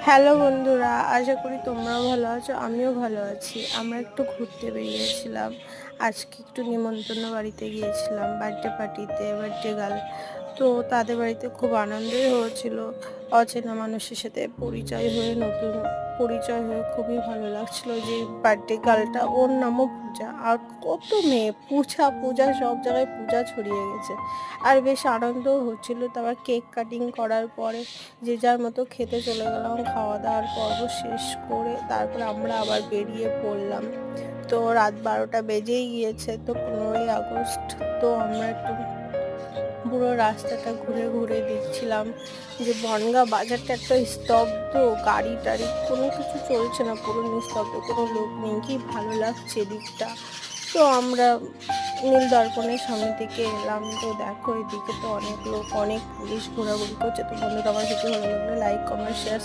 Hello বন্ধুরা, আশা করি তোমরাও ভালো আছো, আমিও ভালো আছি। আমরা একটু ঘুরতে বেরিয়েছিলাম। আজকে একটু নিমন্ত্রণ বাড়িতে গিয়েছিলাম, বার্থডে পার্টিতে, বার্থডে গার্ল। তো তাদের বাড়িতে খুব আনন্দই হয়েছিল। অচেনা মানুষের সাথে পরিচয় হয়ে, নতুন পরিচয় হয়ে খুবই ভালো লাগছিল। যে বার্থডে গার্লটা, ওর নামও পূজা। আর কত মেয়ে, পূজা পূজা, সব জায়গায় পূজা ছড়িয়ে গেছে। আর বেশ আনন্দও হচ্ছিল। তারপর কেক কাটিং করার পরে যে যার মতো খেতে চলে গেলাম। খাওয়া দাওয়ার পর্ব শেষ করে তারপর আমরা আবার বেরিয়ে পড়লাম। তো রাত 12টা বেজেই গিয়েছে। তো 15ই আগস্ট। তো আমরা একটু পুরো রাস্তাটা ঘুরে ঘুরে দেখছিলাম যে বনগাঁ বাজারটা একটা স্তব্ধ, গাড়ি টাড়ি কোনো কিছু চলছে না, পুরো নিস্তব্ধ, কোনো লোক নেই। কি ভালো লাগছে দিকটা। তো আমরা নীল দর্পণের সামনে থেকে এলাম। তো দেখো এদিকে তো অনেক লোক, অনেক পুলিশ ঘোরাঘুরি করছে। তো বন্ধুরা, আমার ভিডিও ভালো লাগলে লাইক, কমেন্ট, শেয়ার,